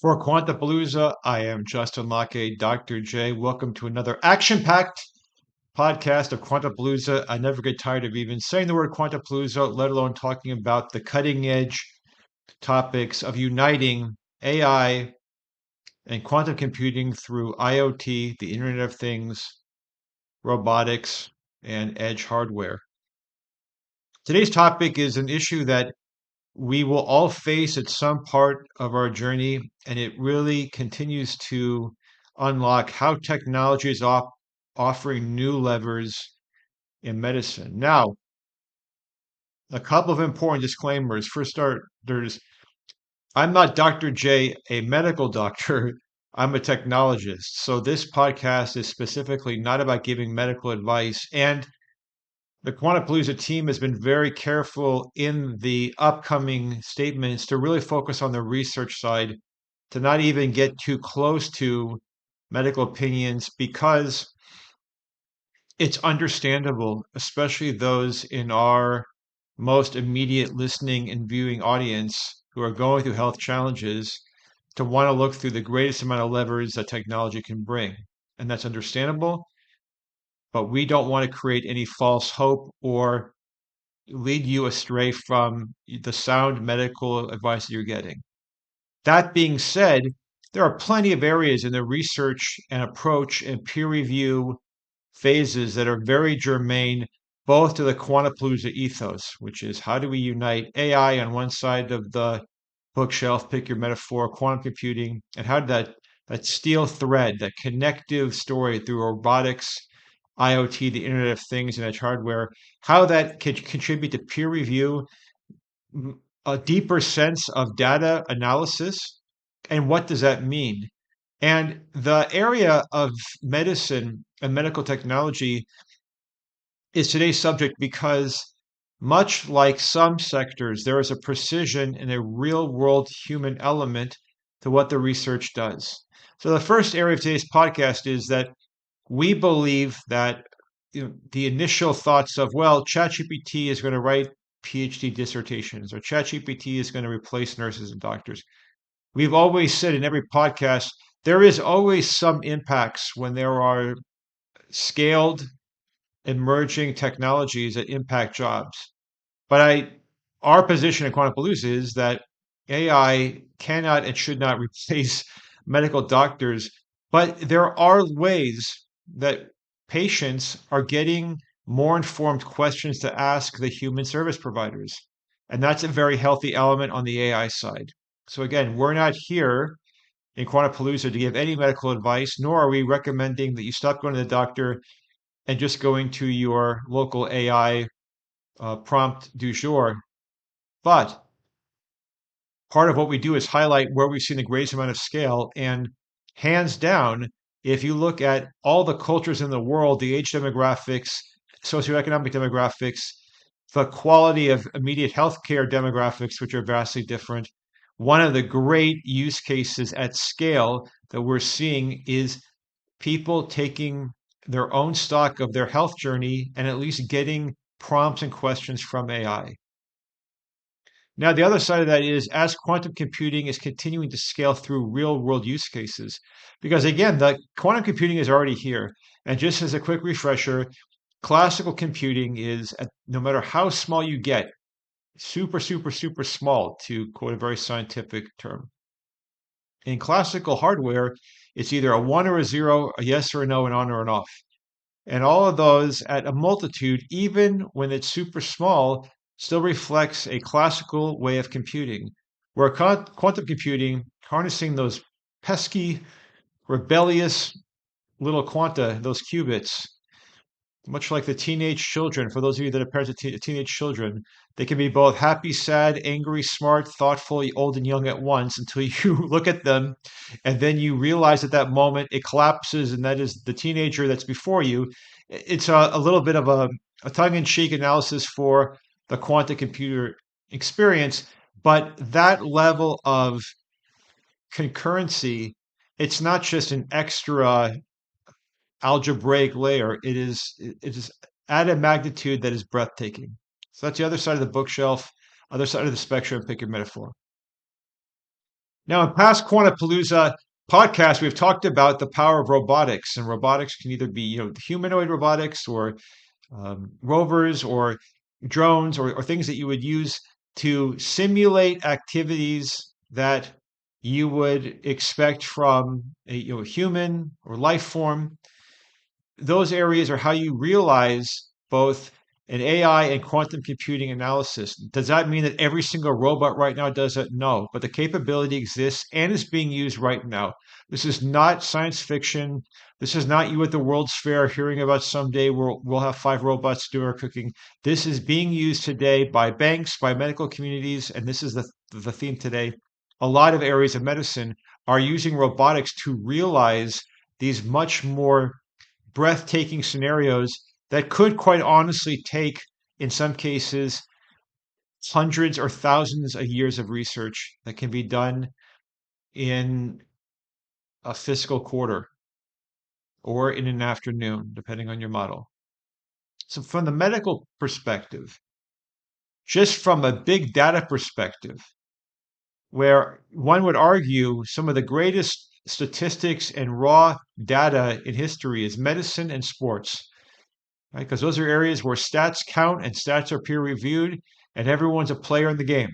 For Quantapalooza, I am Justin Locke, Dr. J. Welcome to another action-packed podcast of Quantapalooza. I never get tired of even saying the word Quantapalooza, let alone talking about the cutting-edge topics of uniting AI and quantum computing through IoT, the Internet of Things, robotics, and edge hardware. Today's topic is an issue that we will all face at some part of our journey, and it really continues to unlock how technology is offering new levers in medicine. Now, a couple of important disclaimers. First, there's I'm not Dr. J, a medical doctor. I'm a technologist. So this podcast is specifically not about giving medical advice. And the Quantapalooza team has been very careful in the upcoming statements to really focus on the research side, to not even get too close to medical opinions, because it's understandable, especially those in our most immediate listening and viewing audience who are going through health challenges, to want to look through the greatest amount of levers that technology can bring. And that's understandable, but we don't want to create any false hope or lead you astray from the sound medical advice that you're getting. That being said, there are plenty of areas in the research and approach and peer review phases that are very germane both to the Quantapalooza ethos, which is how do we unite AI on one side of the bookshelf, pick your metaphor, quantum computing, and how did that steel thread, that connective story through robotics, IoT, the Internet of Things, and edge hardware, how that could contribute to peer review, a deeper sense of data analysis, and what does that mean? And the area of medicine and medical technology is today's subject because, much like some sectors, there is a precision and a real world human element to what the research does. So, the first area of today's podcast is that we believe that the initial thoughts of, well, ChatGPT is going to write PhD dissertations or ChatGPT is going to replace nurses and doctors. We've always said in every podcast, there is always some impacts when there are scaled emerging technologies that impact jobs. But our position at Quantapalooza is that AI cannot and should not replace medical doctors, but there are ways that patients are getting more informed questions to ask the human service providers. And that's a very healthy element on the AI side. So again, we're not here in Quantapalooza to give any medical advice, nor are we recommending that you stop going to the doctor and just going to your local AI prompt du jour. But part of what we do is highlight where we've seen the greatest amount of scale. And hands down, if you look at all the cultures in the world, the age demographics, socioeconomic demographics, the quality of immediate healthcare demographics, which are vastly different, one of the great use cases at scale that we're seeing is people taking their own stock of their health journey and at least getting prompts and questions from AI. Now, the other side of that is as quantum computing is continuing to scale through real world use cases, because again, the quantum computing is already here. And just as a quick refresher, classical computing is, no matter how small you get, super, super, super small, to quote a very scientific term. In classical hardware, it's either a one or a zero, a yes or a no, an on or an off. And all of those at a multitude, even when it's super small, still reflects a classical way of computing, where quantum computing, harnessing those pesky, rebellious little quanta, those qubits, much like the teenage children, for those of you that are parents of teenage children, they can be both happy, sad, angry, smart, thoughtful, old, and young at once until you look at them and then you realize at that moment it collapses, and that is the teenager that's before you. It's a little bit of a tongue in cheek analysis for the quantum computer experience, but that level of concurrency, it's not just an extra algebraic layer. It is at a magnitude that is breathtaking. So that's the other side of the bookshelf, other side of the spectrum, pick your metaphor. Now, in past Quantapalooza podcasts, we've talked about the power of robotics, and robotics can either be, humanoid robotics or rovers or drones or things that you would use to simulate activities that you would expect from a human or life form. Those areas are how you realize both an AI and quantum computing analysis. Does that mean that every single robot right now does it? No, but the capability exists and is being used right now. This is not science fiction. This is not you at the World's Fair hearing about someday we'll have five robots do our cooking. This is being used today by banks, by medical communities, and this is the theme today. A lot of areas of medicine are using robotics to realize these much more breathtaking scenarios that could quite honestly take, in some cases, hundreds or thousands of years of research that can be done in a fiscal quarter or in an afternoon, depending on your model. So, from the medical perspective, just from a big data perspective, where one would argue some of the greatest statistics and raw data in history is medicine and sports, right? Because those are areas where stats count and stats are peer reviewed, and everyone's a player in the game.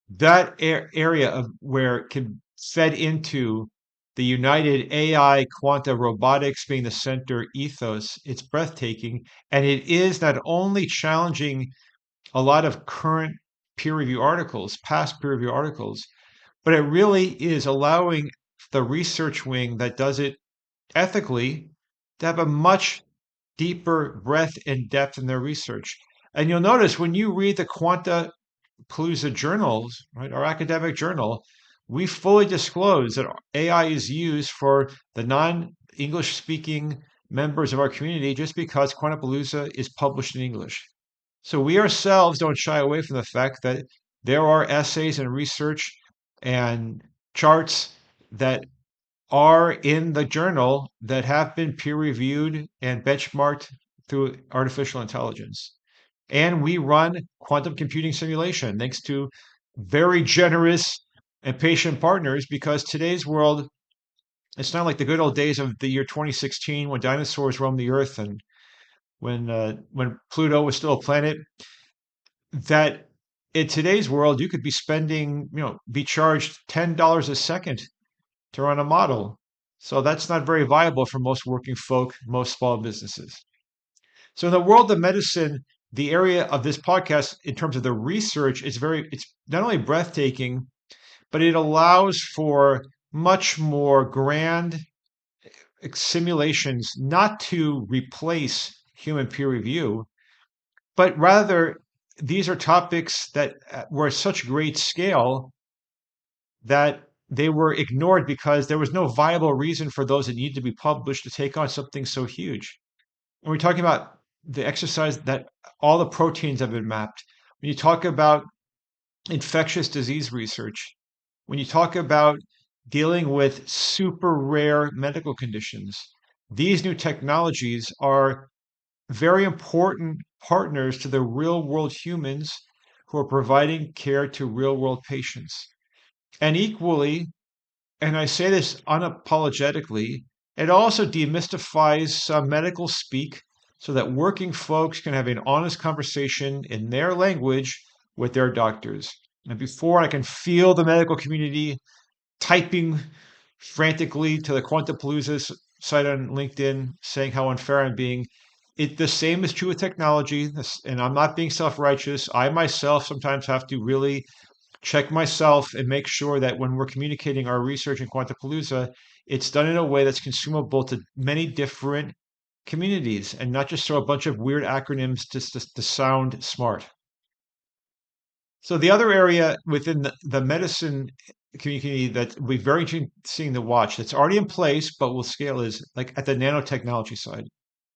That area of where it can fed into the United AI Quanta Robotics being the center ethos, it's breathtaking. And it is not only challenging a lot of current peer review articles, past peer review articles, but it really is allowing the research wing that does it ethically to have a much deeper breadth and depth in their research. And you'll notice when you read the Quantapalooza journals, right, our academic journal, we fully disclose that AI is used for the non-English speaking members of our community just because Quantapalooza is published in English. So we ourselves don't shy away from the fact that there are essays and research and charts that are in the journal that have been peer reviewed and benchmarked through artificial intelligence. And we run quantum computing simulation thanks to very generous and patient partners because today's world, it's not like the good old days of the year 2016 when dinosaurs roamed the earth and when Pluto was still a planet. That in today's world, you could be spending, be charged $10 a second to run a model. So that's not very viable for most working folk, most small businesses. So in the world of medicine, the area of this podcast, in terms of the research, it's not only breathtaking, but it allows for much more grand simulations, not to replace human peer review, but rather these are topics that were at such great scale that they were ignored because there was no viable reason for those that needed to be published to take on something so huge. And we're talking about the exercise that all the proteins have been mapped. When you talk about infectious disease research, when you talk about dealing with super rare medical conditions, these new technologies are very important partners to the real world humans who are providing care to real world patients. And equally, and I say this unapologetically, it also demystifies some medical speak so that working folks can have an honest conversation in their language with their doctors. And before I can feel the medical community typing frantically to the Quantapalooza site on LinkedIn saying how unfair I'm being, the same is true with technology. And I'm not being self-righteous. I myself sometimes have to really check myself and make sure that when we're communicating our research in Quantapalooza, it's done in a way that's consumable to many different communities and not just throw a bunch of weird acronyms just to sound smart. So the other area within the medicine community that will be very interesting to watch that's already in place but will scale is like at the nanotechnology side.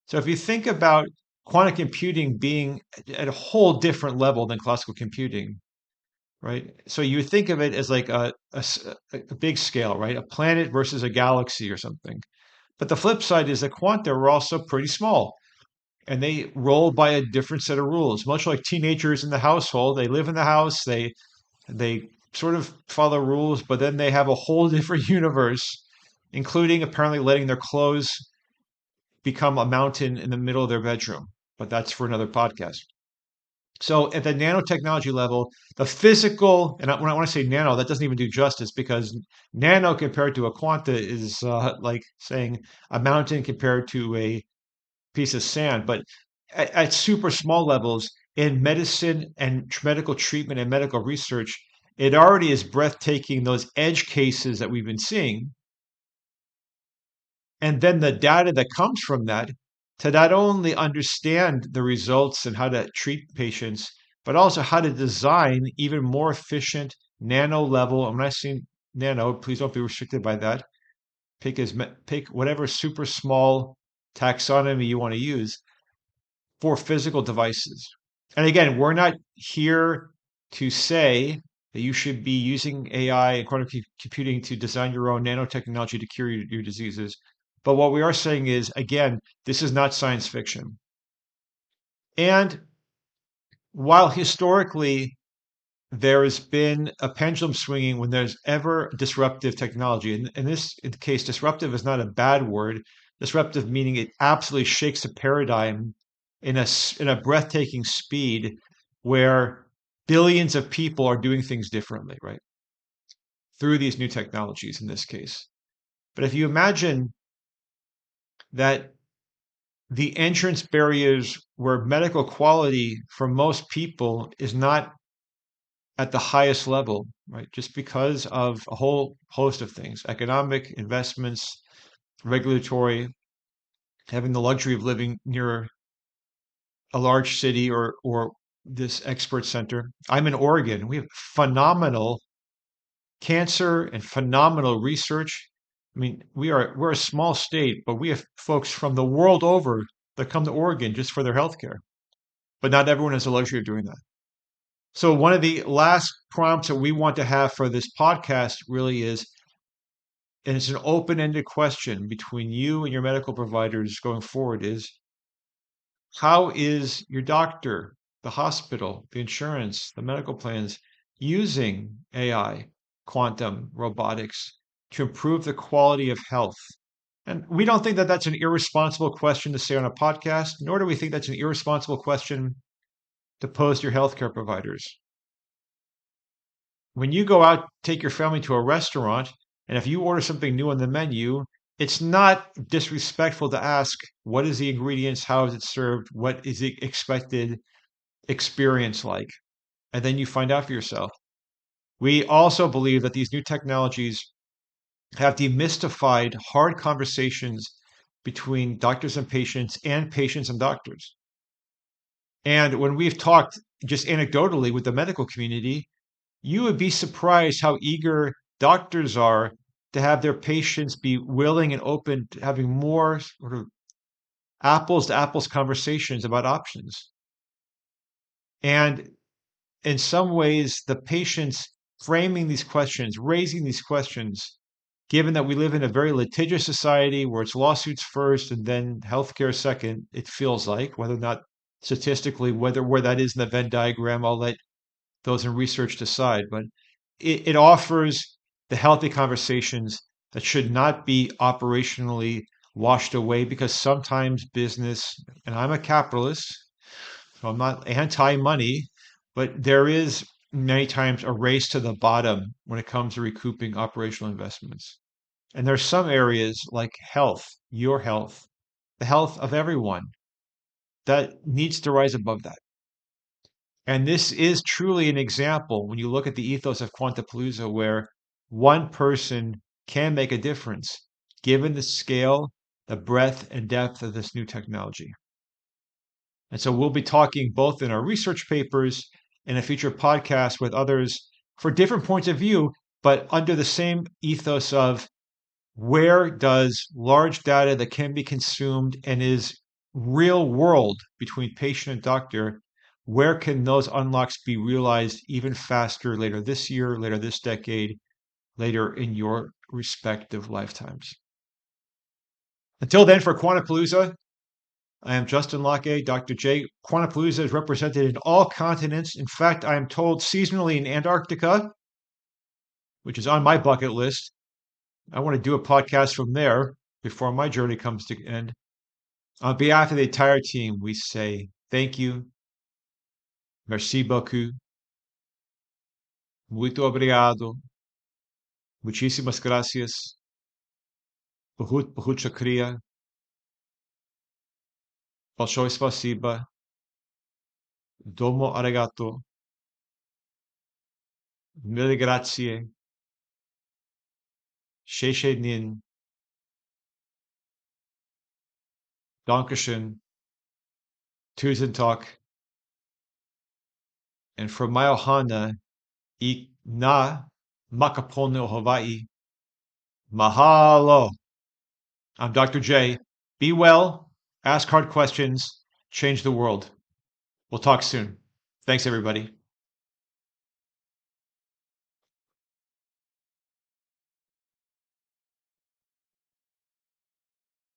So if you think about quantum computing being at a whole different level than classical computing, right? So you think of it as like a big scale, right? A planet versus a galaxy or something. But the flip side is that quanta are also pretty small and they roll by a different set of rules. Much like teenagers in the household, they live in the house, they sort of follow rules, but then they have a whole different universe, including apparently letting their clothes become a mountain in the middle of their bedroom. But that's for another podcast. So at the nanotechnology level, the physical, and when I want to say nano, that doesn't even do justice because nano compared to a quanta is like saying a mountain compared to a piece of sand. But at super small levels in medicine and medical treatment and medical research, it already is breathtaking, those edge cases that we've been seeing. And then the data that comes from that to not only understand the results and how to treat patients, but also how to design even more efficient nano level. And when I say nano, please don't be restricted by that. Pick whatever super small taxonomy you want to use for physical devices. And again, we're not here to say that you should be using AI and quantum computing to design your own nanotechnology to cure your diseases. But what we are saying is, again, this is not science fiction. And while historically there has been a pendulum swinging when there's ever disruptive technology, and in this case, disruptive is not a bad word. Disruptive meaning it absolutely shakes a paradigm in a breathtaking speed where billions of people are doing things differently, right? Through these new technologies in this case. But if you imagine that the entrance barriers where medical quality for most people is not at the highest level, right? Just because of a whole host of things, economic, investments, regulatory, having the luxury of living near a large city or this expert center. I'm in Oregon. We have phenomenal cancer and phenomenal research. I mean, we're a small state, but we have folks from the world over that come to Oregon just for their healthcare. But not everyone has the luxury of doing that. So one of the last prompts that we want to have for this podcast really is, and it's an open-ended question between you and your medical providers going forward, is how is your doctor, the hospital, the insurance, the medical plans using AI, quantum, robotics to improve the quality of health? And we don't think that that's an irresponsible question to say on a podcast, nor do we think that's an irresponsible question to pose to your healthcare providers. When you go out, take your family to a restaurant, and if you order something new on the menu, it's not disrespectful to ask, what is the ingredients? How is it served? What is the expected experience like? And then you find out for yourself. We also believe that these new technologies have demystified hard conversations between doctors and patients and doctors. And when we've talked just anecdotally with the medical community, you would be surprised how eager doctors are to have their patients be willing and open to having more sort of apples to apples conversations about options. And in some ways, the patients framing these questions, raising these questions, given that we live in a very litigious society where it's lawsuits first and then healthcare second, it feels like, whether or not statistically, where that is in the Venn diagram, I'll let those in research decide. But it offers the healthy conversations that should not be operationally washed away because sometimes business, and I'm a capitalist, so I'm not anti-money, but there is many times a race to the bottom when it comes to recouping operational investments. And there's some areas like health, your health, the health of everyone that needs to rise above that. And this is truly an example when you look at the ethos of Quantapalooza, where one person can make a difference given the scale, the breadth, and depth of this new technology. And so we'll be talking both in our research papers and a future podcast with others for different points of view, but under the same ethos of where does large data that can be consumed and is real world between patient and doctor, where can those unlocks be realized even faster later this year, later this decade, later in your respective lifetimes? Until then, for Quantapalooza, I am Justin Locke, Dr. J. Quantapalooza is represented in all continents. In fact, I am told seasonally in Antarctica. which is on my bucket list. I want to do a podcast from there before my journey comes to an end. On behalf of the entire team, we say thank you, merci beaucoup, muito obrigado, muchísimas gracias, बहुत शुक्रिया, большое спасибо, domo arigato, mille grazie, sheshe nin, dankeschön, tusen tak, and from my ohana, ik na makapono Hawaii, mahalo. I'm Dr. J. Be well, ask hard questions, change the world. We'll talk soon. Thanks, everybody.